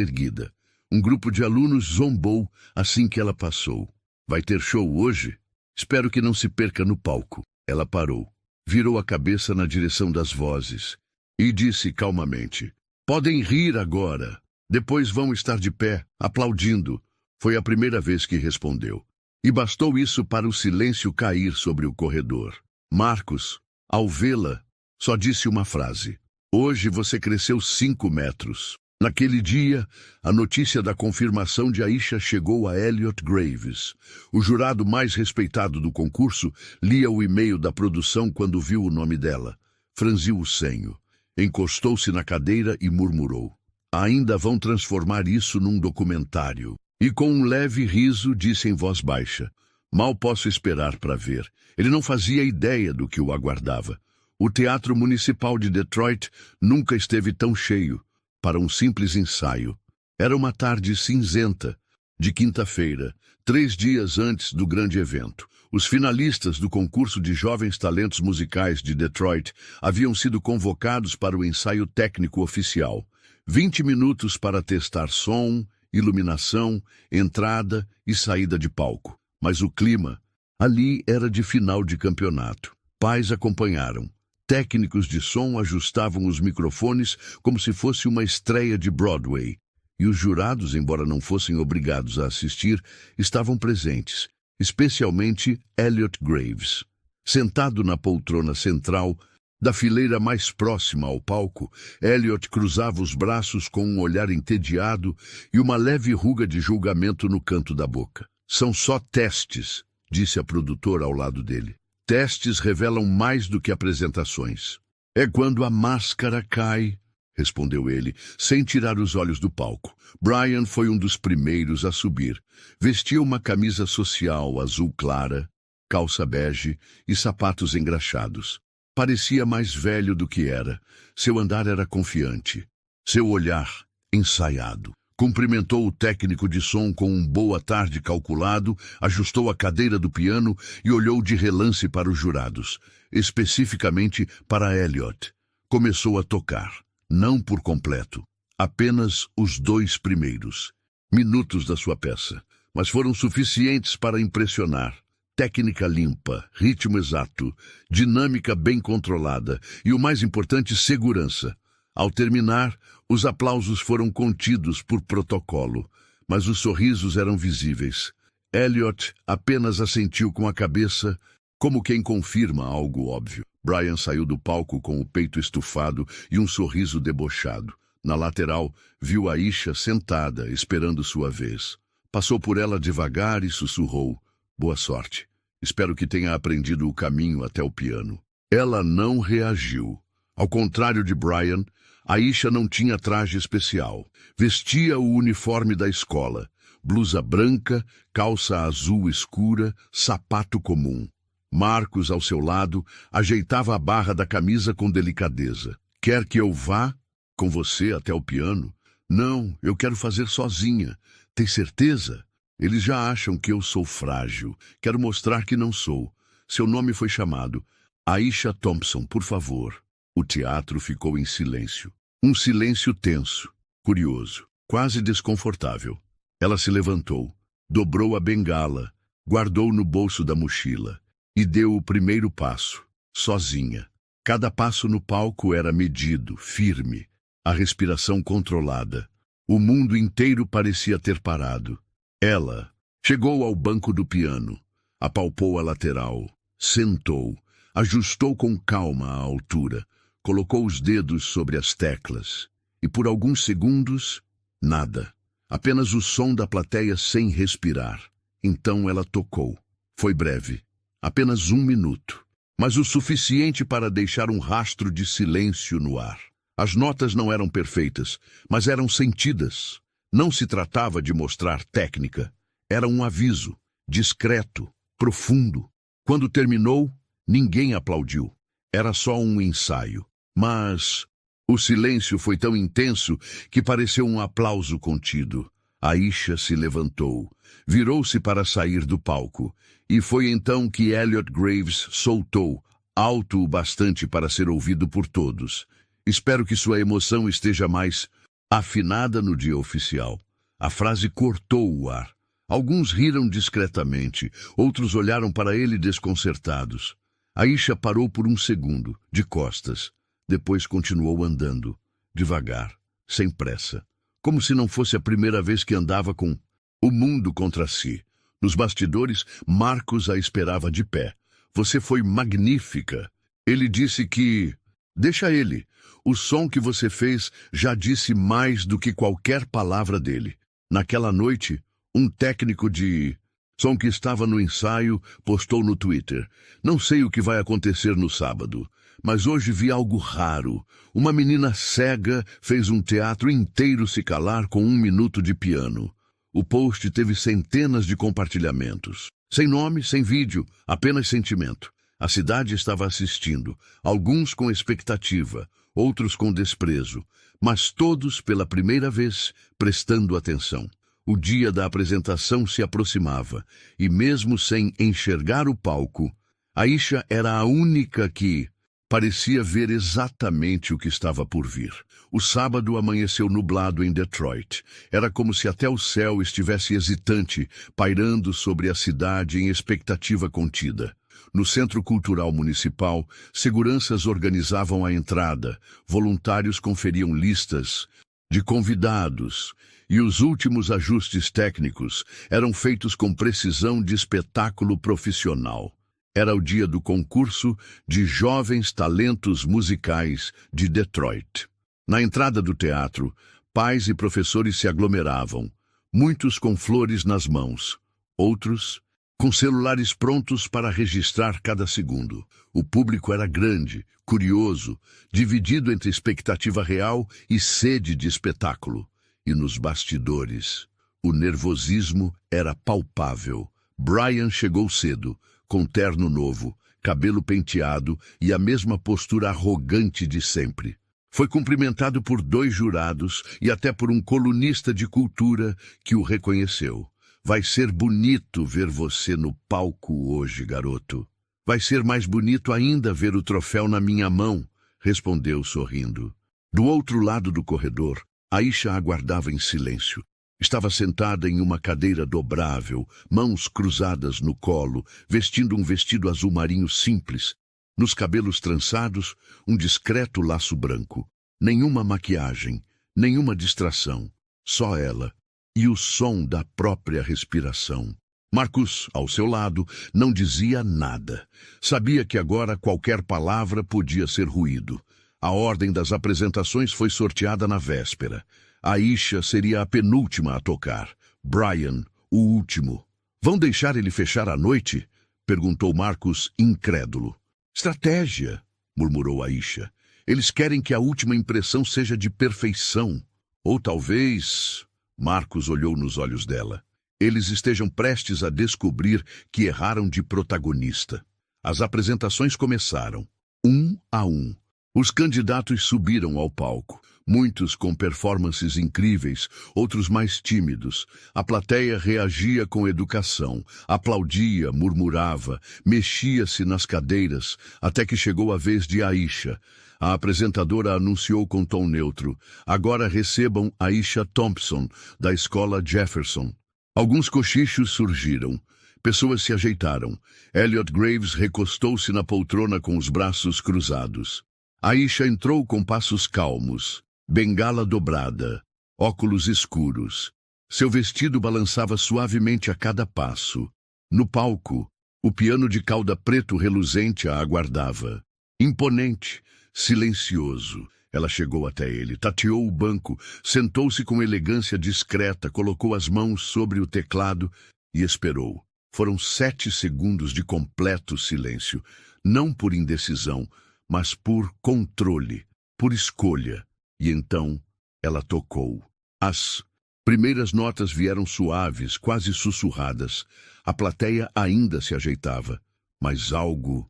erguida. Um grupo de alunos zombou assim que ela passou. "Vai ter show hoje? Espero que não se perca no palco." Ela parou, virou a cabeça na direção das vozes e disse calmamente: "Podem rir agora. Depois vão estar de pé, aplaudindo." Foi a primeira vez que respondeu. E bastou isso para o silêncio cair sobre o corredor. Marcos, ao vê-la, só disse uma frase: "Hoje você cresceu 5 metros." Naquele dia, a notícia da confirmação de Aisha chegou a Elliot Graves. O jurado mais respeitado do concurso lia o e-mail da produção quando viu o nome dela. Franziu o senho, encostou-se na cadeira e murmurou: "Ainda vão transformar isso num documentário." E com um leve riso disse em voz baixa: "Mal posso esperar para ver." Ele não fazia ideia do que o aguardava. O Teatro Municipal de Detroit nunca esteve tão cheio para um simples ensaio. Era uma tarde cinzenta, de quinta-feira, 3 dias antes do grande evento. Os finalistas do concurso de jovens talentos musicais de Detroit haviam sido convocados para o ensaio técnico oficial. 20 minutos para testar som, iluminação, entrada e saída de palco. Mas o clima ali era de final de campeonato. Pais acompanharam. Técnicos de som ajustavam os microfones como se fosse uma estreia de Broadway. E os jurados, embora não fossem obrigados a assistir, estavam presentes, especialmente Elliot Graves. Sentado na poltrona central, da fileira mais próxima ao palco, Elliot cruzava os braços com um olhar entediado e uma leve ruga de julgamento no canto da boca. São só testes, disse a produtora ao lado dele. Testes revelam mais do que apresentações. É quando a máscara cai, respondeu ele, sem tirar os olhos do palco. Brian foi um dos primeiros a subir. Vestia uma camisa social azul clara, calça bege e sapatos engraxados. Parecia mais velho do que era. Seu andar era confiante. Seu olhar, ensaiado. Cumprimentou o técnico de som com um boa tarde calculado, ajustou a cadeira do piano e olhou de relance para os jurados, especificamente para Elliot. Começou a tocar, não por completo, apenas os 2 primeiros minutos da sua peça, mas foram suficientes para impressionar. Técnica limpa, ritmo exato, dinâmica bem controlada e, o mais importante, segurança. Ao terminar, os aplausos foram contidos por protocolo, mas os sorrisos eram visíveis. Elliot apenas assentiu com a cabeça, como quem confirma algo óbvio. Brian saiu do palco com o peito estufado e um sorriso debochado. Na lateral, viu Aisha sentada, esperando sua vez. Passou por ela devagar e sussurrou: "Boa sorte. Espero que tenha aprendido o caminho até o piano." Ela não reagiu. Ao contrário de Brian, Aisha não tinha traje especial. Vestia o uniforme da escola. Blusa branca, calça azul escura, sapato comum. Marcos, ao seu lado, ajeitava a barra da camisa com delicadeza. "Quer que eu vá com você até o piano?" "Não, eu quero fazer sozinha." "Tem certeza?" "Eles já acham que eu sou frágil. Quero mostrar que não sou." Seu nome foi chamado. "Aisha Thompson, por favor." O teatro ficou em silêncio. Um silêncio tenso, curioso, quase desconfortável. Ela se levantou, dobrou a bengala, guardou no bolso da mochila e deu o primeiro passo, sozinha. Cada passo no palco era medido, firme, a respiração controlada. O mundo inteiro parecia ter parado. Ela chegou ao banco do piano, apalpou a lateral, sentou, ajustou com calma a altura, colocou os dedos sobre as teclas e por alguns segundos, nada. Apenas o som da plateia sem respirar. Então ela tocou. Foi breve, apenas 1 minuto, mas o suficiente para deixar um rastro de silêncio no ar. As notas não eram perfeitas, mas eram sentidas. Não se tratava de mostrar técnica. Era um aviso, discreto, profundo. Quando terminou, ninguém aplaudiu. Era só um ensaio. Mas o silêncio foi tão intenso que pareceu um aplauso contido. Aisha se levantou, virou-se para sair do palco, e foi então que Elliot Graves soltou, alto o bastante para ser ouvido por todos: "Espero que sua emoção esteja mais afinada no dia oficial." A frase cortou o ar. Alguns riram discretamente, outros olharam para ele desconcertados. Aisha parou por um segundo, de costas. Depois continuou andando, devagar, sem pressa, como se não fosse a primeira vez que andava com o mundo contra si. Nos bastidores, Marcos a esperava de pé. "Você foi magnífica." Ele disse que... "Deixa ele. O som que você fez já disse mais do que qualquer palavra dele." Naquela noite, um técnico de som que estava no ensaio postou no Twitter: "Não sei o que vai acontecer no sábado, mas hoje vi algo raro. Uma menina cega fez um teatro inteiro se calar com 1 minuto de piano." O post teve centenas de compartilhamentos. Sem nome, sem vídeo, apenas sentimento. A cidade estava assistindo, alguns com expectativa, outros com desprezo, mas todos, pela primeira vez, prestando atenção. O dia da apresentação se aproximava, e mesmo sem enxergar o palco, Aisha era a única que parecia ver exatamente o que estava por vir. O sábado amanheceu nublado em Detroit. Era como se até o céu estivesse hesitante, pairando sobre a cidade em expectativa contida. No Centro Cultural Municipal, seguranças organizavam a entrada, voluntários conferiam listas de convidados, e os últimos ajustes técnicos eram feitos com precisão de espetáculo profissional. Era o dia do concurso de jovens talentos musicais de Detroit. Na entrada do teatro, pais e professores se aglomeravam, muitos com flores nas mãos, outros com celulares prontos para registrar cada segundo. O público era grande, curioso, dividido entre expectativa real e sede de espetáculo. E nos bastidores, o nervosismo era palpável. Brian chegou cedo, com terno novo, cabelo penteado e a mesma postura arrogante de sempre. Foi cumprimentado por 2 jurados e até por um colunista de cultura que o reconheceu. Vai ser bonito ver você no palco hoje, garoto. Vai ser mais bonito ainda ver o troféu na minha mão, respondeu sorrindo. Do outro lado do corredor, Aisha aguardava em silêncio. Estava sentada em uma cadeira dobrável, mãos cruzadas no colo, vestindo um vestido azul marinho simples. Nos cabelos trançados, um discreto laço branco. Nenhuma maquiagem, nenhuma distração. Só ela e o som da própria respiração. Marcus, ao seu lado, não dizia nada. Sabia que agora qualquer palavra podia ser ruído. A ordem das apresentações foi sorteada na véspera. Aisha seria a penúltima a tocar. Brian, o último. Vão deixar ele fechar a noite? Perguntou Marcus, incrédulo. Estratégia, murmurou Aisha. Eles querem que a última impressão seja de perfeição. Ou talvez... Marcus olhou nos olhos dela. Eles estejam prestes a descobrir que erraram de protagonista. As apresentações começaram, um a um. Os candidatos subiram ao palco, muitos com performances incríveis, outros mais tímidos. A plateia reagia com educação, aplaudia, murmurava, mexia-se nas cadeiras, até que chegou a vez de Aisha. A apresentadora anunciou com tom neutro: agora recebam Aisha Thompson, da escola Jefferson. Alguns cochichos surgiram. Pessoas se ajeitaram. Elliot Graves recostou-se na poltrona com os braços cruzados. Aisha entrou com passos calmos, bengala dobrada, óculos escuros. Seu vestido balançava suavemente a cada passo. No palco, o piano de cauda preto reluzente a aguardava. Imponente, silencioso. Ela chegou até ele, tateou o banco, sentou-se com elegância discreta, colocou as mãos sobre o teclado e esperou. Foram 7 segundos de completo silêncio, não por indecisão, mas por controle, por escolha. E então ela tocou. As primeiras notas vieram suaves, quase sussurradas. A plateia ainda se ajeitava, mas algo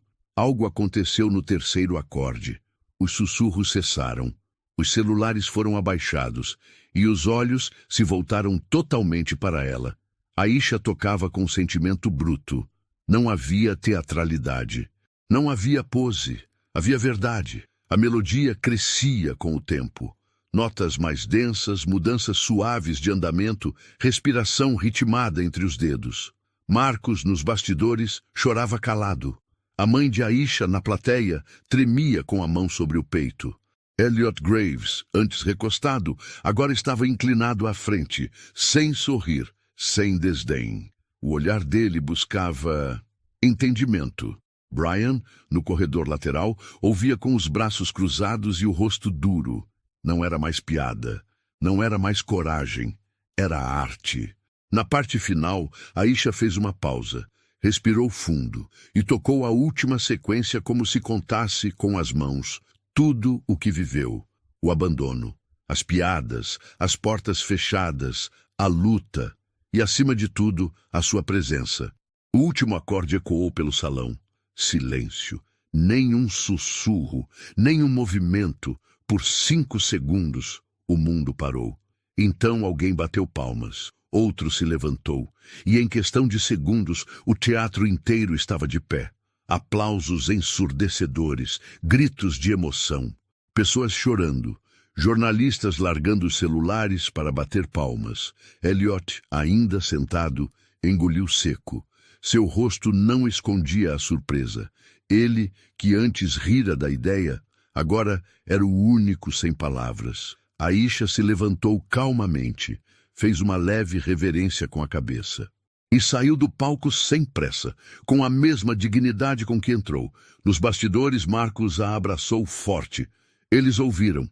aconteceu no terceiro acorde. Os sussurros cessaram, os celulares foram abaixados e os olhos se voltaram totalmente para ela. Aisha tocava com sentimento bruto. Não havia teatralidade, não havia pose, havia verdade. A melodia crescia com o tempo. Notas mais densas, mudanças suaves de andamento, respiração ritmada entre os dedos. Marcus, nos bastidores, chorava calado. A mãe de Aisha, na plateia, tremia com a mão sobre o peito. Elliot Graves, antes recostado, agora estava inclinado à frente, sem sorrir, sem desdém. O olhar dele buscava entendimento. Brian, no corredor lateral, ouvia com os braços cruzados e o rosto duro. Não era mais piada, não era mais coragem, era arte. Na parte final, Aisha fez uma pausa. Respirou fundo e tocou a última sequência como se contasse com as mãos tudo o que viveu, o abandono, as piadas, as portas fechadas, a luta e, acima de tudo, a sua presença. O último acorde ecoou pelo salão. Silêncio, nem um sussurro, nem um movimento. Por 5 segundos, o mundo parou. Então alguém bateu palmas. Outro se levantou, e em questão de segundos o teatro inteiro estava de pé. Aplausos ensurdecedores, gritos de emoção, pessoas chorando, jornalistas largando os celulares para bater palmas. Elliot, ainda sentado, engoliu seco. Seu rosto não escondia a surpresa. Ele, que antes rira da ideia, agora era o único sem palavras. Aisha se levantou calmamente. Fez uma leve reverência com a cabeça. e saiu do palco sem pressa, com a mesma dignidade com que entrou. Nos bastidores, Marcus a abraçou forte. Eles ouviram,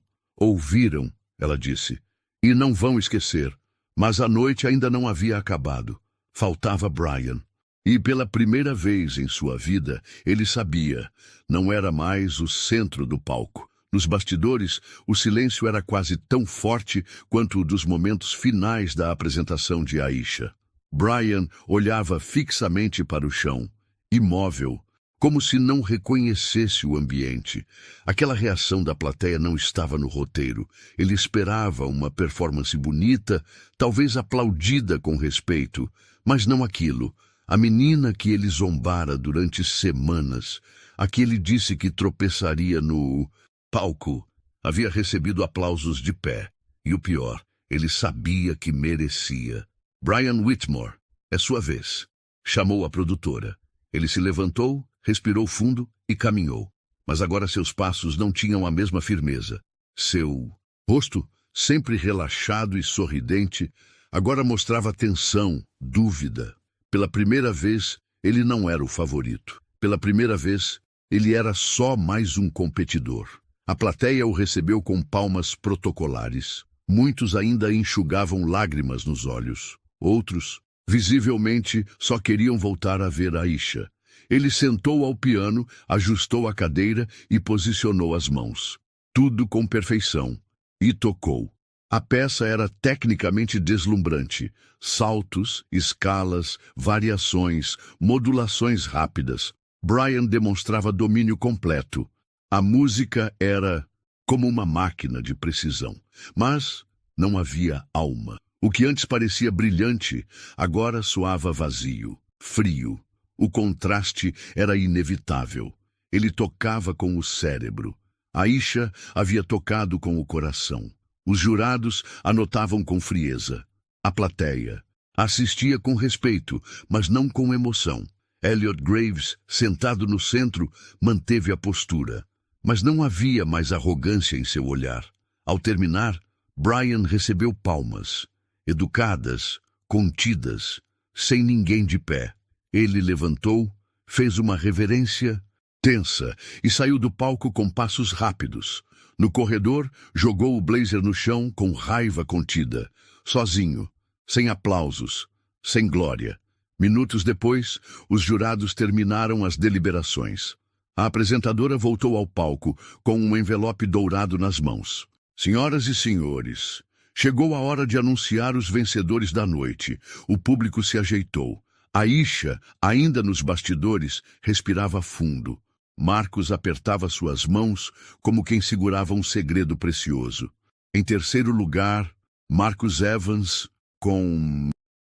ela disse, e não vão esquecer. Mas a noite ainda não havia acabado. Faltava Brian. E pela primeira vez em sua vida, ele sabia, não era mais o centro do palco. Nos bastidores, o silêncio era quase tão forte quanto o dos momentos finais da apresentação de Aisha. Brian olhava fixamente para o chão, imóvel, como se não reconhecesse o ambiente. Aquela reação da plateia não estava no roteiro. Ele esperava uma performance bonita, talvez aplaudida com respeito, mas não aquilo. A menina que ele zombara durante semanas, a que ele disse que tropeçaria no palco, havia recebido aplausos de pé. E o pior, ele sabia que merecia. Brian Whitmore, é sua vez. Chamou a produtora. Ele se levantou, respirou fundo e caminhou. Mas agora seus passos não tinham a mesma firmeza. Seu rosto, sempre relaxado e sorridente, agora mostrava tensão, dúvida. Pela primeira vez, ele não era o favorito. Pela primeira vez, ele era só mais um competidor. A plateia o recebeu com palmas protocolares. Muitos ainda enxugavam lágrimas nos olhos. Outros, visivelmente, só queriam voltar a ver Aisha. Ele sentou ao piano, ajustou a cadeira e posicionou as mãos. Tudo com perfeição. E tocou. A peça era tecnicamente deslumbrante. Saltos, escalas, variações, modulações rápidas. Brian demonstrava domínio completo. A música era como uma máquina de precisão. Mas não havia alma. O que antes parecia brilhante, agora soava vazio, frio. O contraste era inevitável. Ele tocava com o cérebro. Aisha havia tocado com o coração. Os jurados anotavam com frieza. A plateia assistia com respeito, mas não com emoção. Elliot Graves, sentado no centro, manteve a postura. Mas não havia mais arrogância em seu olhar. Ao terminar, Brian recebeu palmas. Educadas, contidas, sem ninguém de pé. Ele levantou, fez uma reverência tensa e saiu do palco com passos rápidos. No corredor, jogou o blazer no chão com raiva contida. Sozinho, sem aplausos, sem glória. Minutos depois, os jurados terminaram as deliberações. A apresentadora voltou ao palco com um envelope dourado nas mãos. Senhoras e senhores, chegou a hora de anunciar os vencedores da noite. O público se ajeitou. Aisha, ainda nos bastidores, respirava fundo. Marcus apertava suas mãos como quem segurava um segredo precioso. Em terceiro lugar, Marcus Evans, com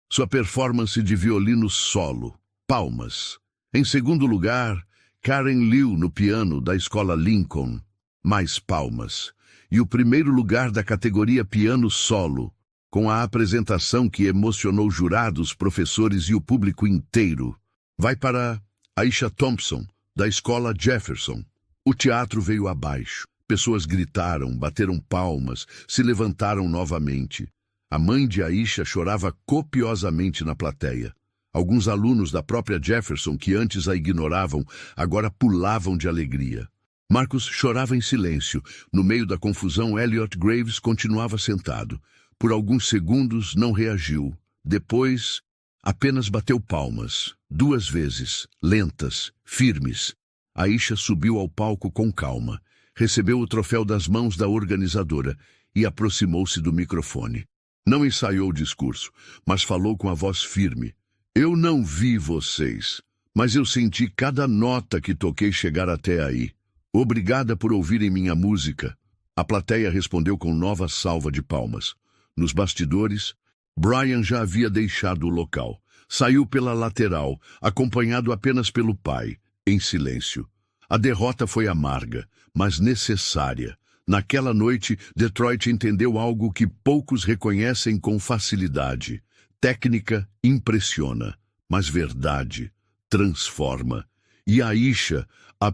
sua performance de violino solo. Palmas. Em segundo lugar, Karen Liu no piano da Escola Lincoln. Mais palmas. E o primeiro lugar da categoria piano solo, com a apresentação que emocionou jurados, professores e o público inteiro, vai para Aisha Thompson, da Escola Jefferson. O teatro veio abaixo. Pessoas gritaram, bateram palmas, se levantaram novamente. A mãe de Aisha chorava copiosamente na plateia. Alguns alunos da própria Jefferson, que antes a ignoravam, agora pulavam de alegria. Marcus chorava em silêncio. No meio da confusão, Elliot Graves continuava sentado. Por alguns segundos não reagiu. Depois, apenas bateu palmas. 2 vezes, lentas, firmes. Aisha subiu ao palco com calma. Recebeu o troféu das mãos da organizadora e aproximou-se do microfone. Não ensaiou o discurso, mas falou com a voz firme. Eu não vi vocês, mas eu senti cada nota que toquei chegar até aí. Obrigada por ouvirem minha música. A plateia respondeu com nova salva de palmas. Nos bastidores, Brian já havia deixado o local. Saiu pela lateral, acompanhado apenas pelo pai, em silêncio. A derrota foi amarga, mas necessária. Naquela noite, Detroit entendeu algo que poucos reconhecem com facilidade. Técnica impressiona, mas verdade transforma. E Aisha, a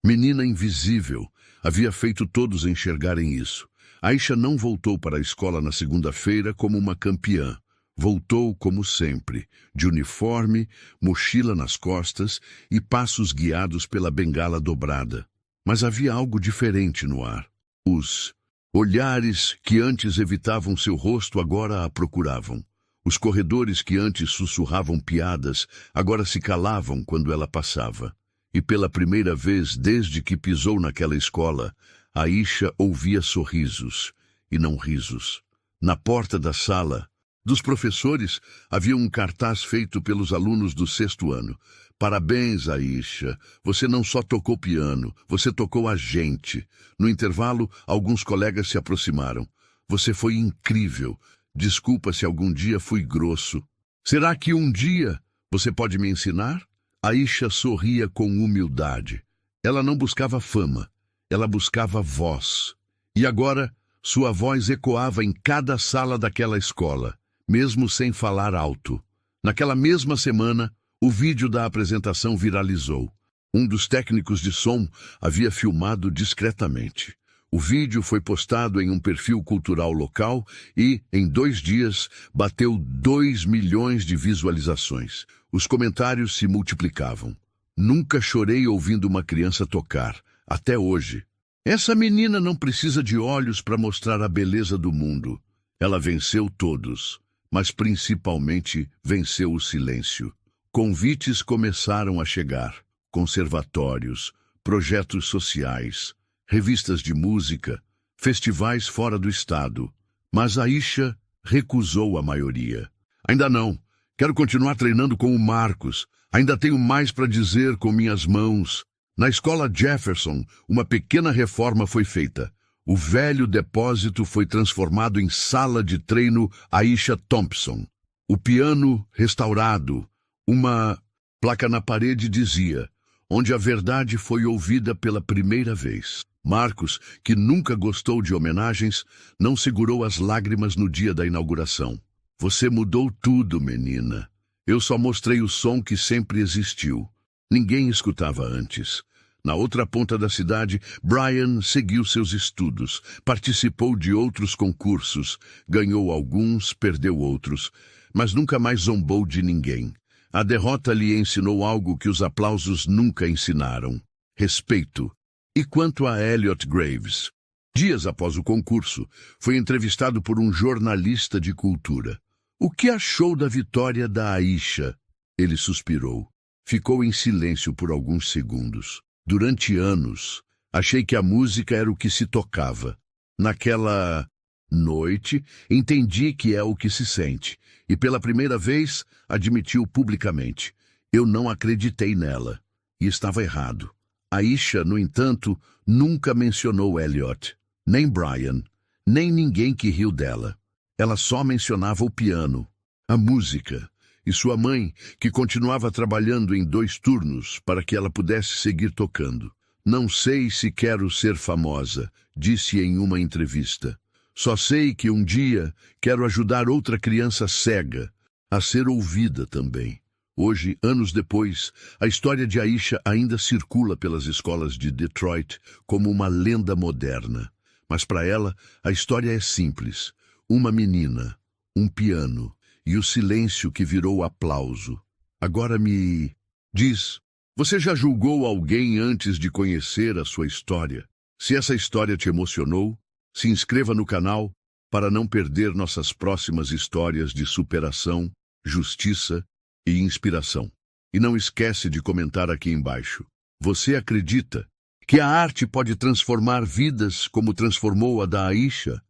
menina invisível, havia feito todos enxergarem isso. Aisha não voltou para a escola na segunda-feira como uma campeã. Voltou como sempre, de uniforme, mochila nas costas e passos guiados pela bengala dobrada. Mas havia algo diferente no ar. Os olhares que antes evitavam seu rosto agora a procuravam. Os corredores que antes sussurravam piadas agora se calavam quando ela passava. E pela primeira vez desde que pisou naquela escola, Aisha ouvia sorrisos e não risos. Na porta da sala dos professores havia um cartaz feito pelos alunos do 6º ano. Parabéns, Aisha. Você não só tocou piano, você tocou a gente. No intervalo, alguns colegas se aproximaram. Você foi incrível. Desculpa se algum dia fui grosso. Será que um dia você pode me ensinar? Aisha sorria com humildade. Ela não buscava fama, ela buscava voz. E agora, sua voz ecoava em cada sala daquela escola, mesmo sem falar alto. Naquela mesma semana, o vídeo da apresentação viralizou. Um dos técnicos de som havia filmado discretamente. O vídeo foi postado em um perfil cultural local e, em 2 dias, bateu 2 milhões de visualizações. Os comentários se multiplicavam. Nunca chorei ouvindo uma criança tocar, até hoje. Essa menina não precisa de olhos para mostrar a beleza do mundo. Ela venceu todos, mas principalmente venceu o silêncio. Convites começaram a chegar. Conservatórios, projetos sociais, revistas de música, festivais fora do estado. Mas Aisha recusou a maioria. Ainda não. Quero continuar treinando com o Marcos. Ainda tenho mais para dizer com minhas mãos. Na escola Jefferson, uma pequena reforma foi feita. O velho depósito foi transformado em sala de treino Aisha Thompson. O piano restaurado. Uma placa na parede dizia: onde a verdade foi ouvida pela primeira vez. Marcos, que nunca gostou de homenagens, não segurou as lágrimas no dia da inauguração. Você mudou tudo, menina. Eu só mostrei o som que sempre existiu. Ninguém escutava antes. Na outra ponta da cidade, Brian seguiu seus estudos, participou de outros concursos, ganhou alguns, perdeu outros, mas nunca mais zombou de ninguém. A derrota lhe ensinou algo que os aplausos nunca ensinaram: respeito. E quanto a Elliot Graves? Dias após o concurso, foi entrevistado por um jornalista de cultura. O que achou da vitória da Aisha? Ele suspirou. Ficou em silêncio por alguns segundos. Durante anos, achei que a música era o que se tocava. Naquela noite, entendi que é o que se sente. E pela primeira vez, admitiu publicamente: eu não acreditei nela. E estava errado. Aisha, no entanto, nunca mencionou Elliot, nem Brian, nem ninguém que riu dela. Ela só mencionava o piano, a música, e sua mãe, que continuava trabalhando em 2 turnos para que ela pudesse seguir tocando. Não sei se quero ser famosa, disse em uma entrevista. Só sei que um dia quero ajudar outra criança cega a ser ouvida também. Hoje, anos depois, a história de Aisha ainda circula pelas escolas de Detroit como uma lenda moderna. Mas para ela, a história é simples. Uma menina, um piano e o silêncio que virou aplauso. Agora me diz, você já julgou alguém antes de conhecer a sua história? Se essa história te emocionou, se inscreva no canal para não perder nossas próximas histórias de superação, justiça e inspiração. E não esquece de comentar aqui embaixo. Você acredita que a arte pode transformar vidas como transformou a da Aisha?